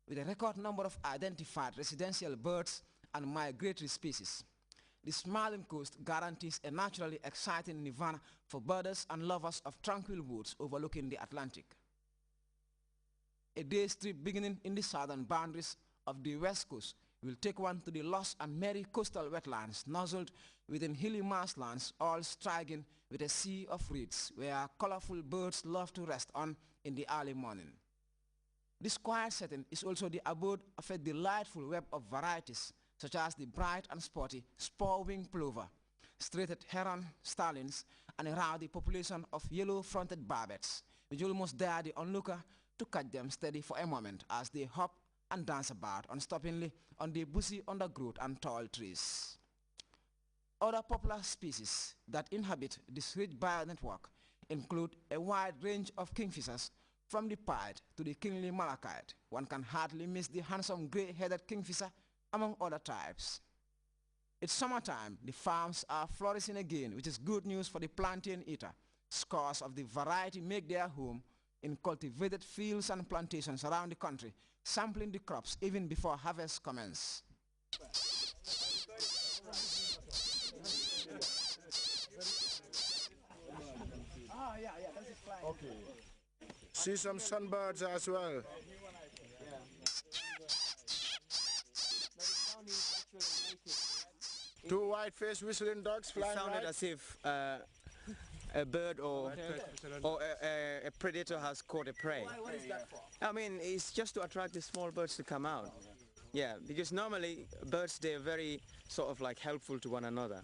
with a record number of identified residential birds and migratory species. The Smiling Coast guarantees a naturally exciting nirvana for birders and lovers of tranquil woods overlooking the Atlantic. A day's trip beginning in the southern boundaries of the west coast will take one to the lush and merry coastal wetlands nuzzled within hilly marshlands, all striking with a sea of reeds where colorful birds love to rest on in the early morning. This quiet setting is also the abode of a delightful web of varieties such as the bright and sporty spur-winged plover, straight-headed heron, starlings, and a rowdy population of yellow-fronted barbets, which almost dare the onlooker to catch them steady for a moment as they hop and dance about unstoppingly on the bushy undergrowth and tall trees. Other popular species that inhabit this rich bio-network include a wide range of kingfishers, from the pied to the kingly malachite. One can hardly miss the handsome gray-headed kingfisher among other types. It's summertime, the farms are flourishing again, which is good news for the plantain eater. Scores of the variety make their home in cultivated fields and plantations around the country, sampling the crops even before harvest commences. Okay. See some sunbirds as well. Two white-faced whistling dogs flying. It sounded as if a bird or a predator has caught a prey. What is that for? I mean, it's just to attract the small birds to come out. Yeah, because normally birds, they're very sort of like helpful to one another.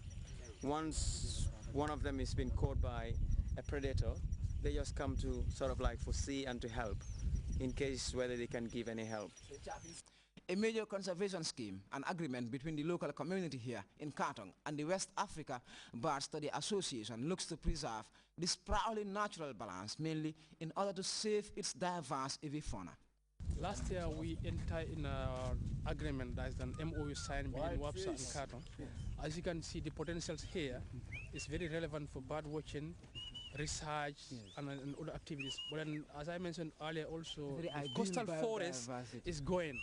Once one of them has been caught by a predator, they just come to sort of like foresee and to help in case whether they can give any help. A major conservation scheme, an agreement between the local community here in Kartong and the West Africa Bird Study Association, looks to preserve this proudly natural balance, mainly in order to save its diverse avifauna. Last year we entered in an agreement, that is an MOU signed between WAPSA and Kartong. As you can see, the potentials here is very relevant for bird watching, research, and other activities. But then, as I mentioned earlier, also the coastal forest is going.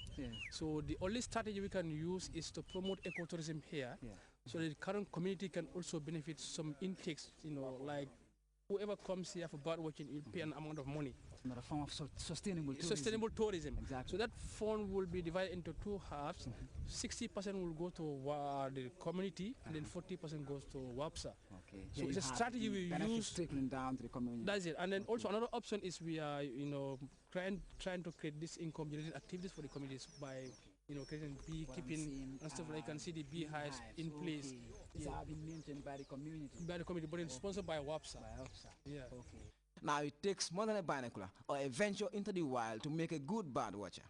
So the only strategy we can use is to promote ecotourism here, so the current community can also benefit some intakes. You know, like whoever comes here for bird watching, will pay an amount of money. Another form of sustainable tourism. Sustainable tourism. Exactly. So that fund will be divided into two halves. 60% will go to the community, and then 40% goes to WAPSA. Okay. So it's a strategy we use. Trickling down to the community. That's it. And then also another option is we are, trying to create this income-generating activities for the communities by, creating beekeeping and stuff like. You can see the beehives in place. Okay. These have been maintained by the community. By the community, but it's sponsored by WAPSA. Yeah. Okay. Now it takes more than a binocular or a venture into the wild to make a good bird watcher.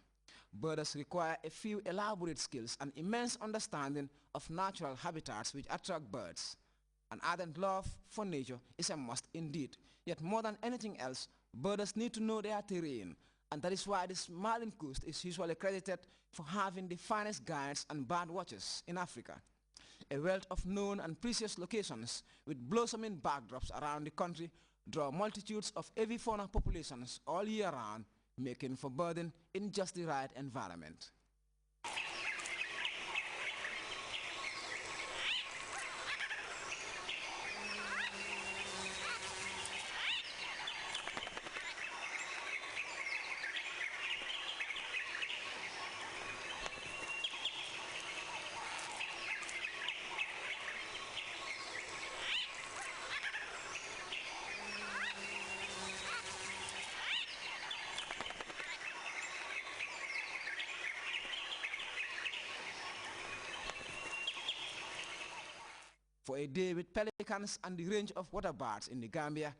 Birders require a few elaborate skills and immense understanding of natural habitats which attract birds. An ardent love for nature is a must indeed. Yet more than anything else, birders need to know their terrain, and that is why the Smiling Coast is usually credited for having the finest guides and bird watchers in Africa. A wealth of known and precious locations with blossoming backdrops around the country draw multitudes of avifauna populations all year round, making for birding in just the right environment. For a day with pelicans and the range of water birds in the Gambia,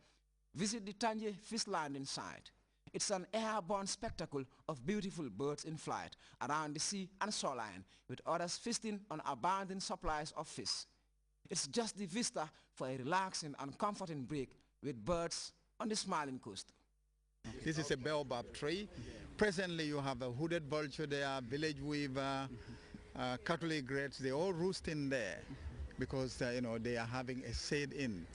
visit the Tanje Fish Landing site. It's an airborne spectacle of beautiful birds in flight around the sea and shoreline, with others feasting on abundant supplies of fish. It's just the vista for a relaxing and comforting break with birds on the Smiling Coast. This is a baobab tree. Presently you have a hooded vulture there, village weaver, Catholic Grts, they all roost in there, because they are having a shade-in,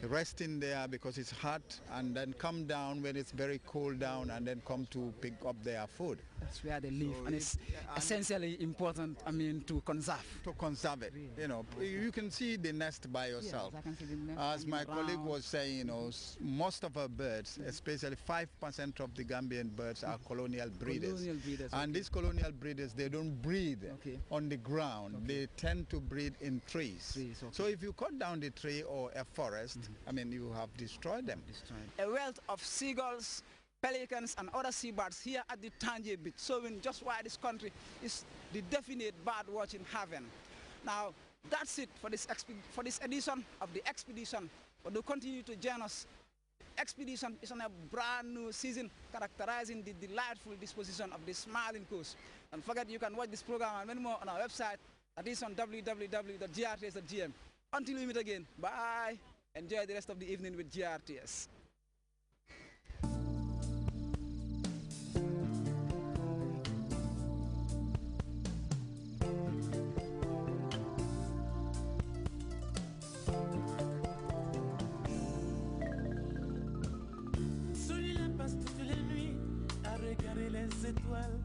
resting there because it's hot, and then come down when it's very cold down, and then come to pick up their food. That's where they live, So and it's essentially important, to conserve. To conserve it, you can see the nest by yourself. Yes, I can see the nest As my hanging colleague around. was saying, most of our birds, especially 5% of the Gambian birds, are colonial breeders. Colonial breeders, And okay. these colonial breeders, they don't breed Okay. on the ground. They tend to breed in trees. Trees, okay. So if you cut down the tree or a forest, you have destroyed them. A wealth of seagulls, pelicans and other seabirds here at the Tanje Beach, showing just why this country is the definite bird watching haven. Now, that's it for this edition of the expedition. But do continue to join us. Expedition is on a brand new season characterizing the delightful disposition of the smiling coast. Don't forget you can watch this program and many more on our website, that is on www.grts.gm. Until we meet again, bye. Enjoy the rest of the evening with GRTS. Les étoiles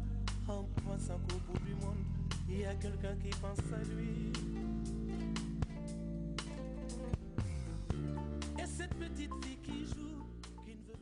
en pensant qu'au bout du monde il y a quelqu'un qui pense à lui. Et cette petite fille qui joue, qui ne veut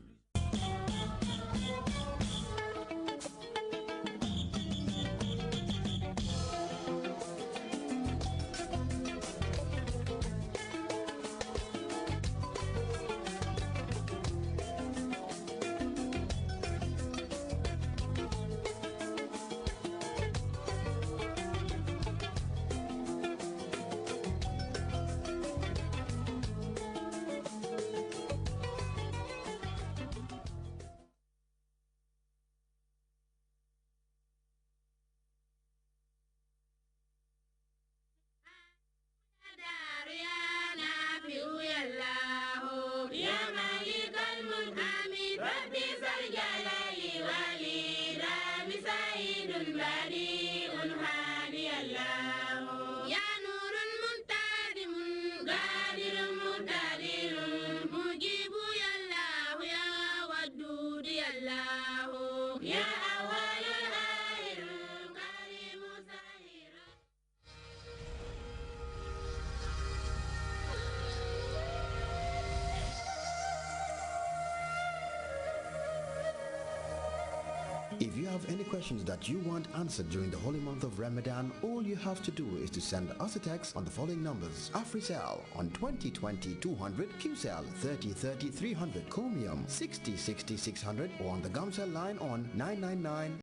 If you have any questions that you want answered during the holy month of Ramadan, all you have to do is to send us a text on the following numbers: AfriCell on 2020 200, QCell 3030 300, Chromium 6060 600, or on the Gumcell line on 999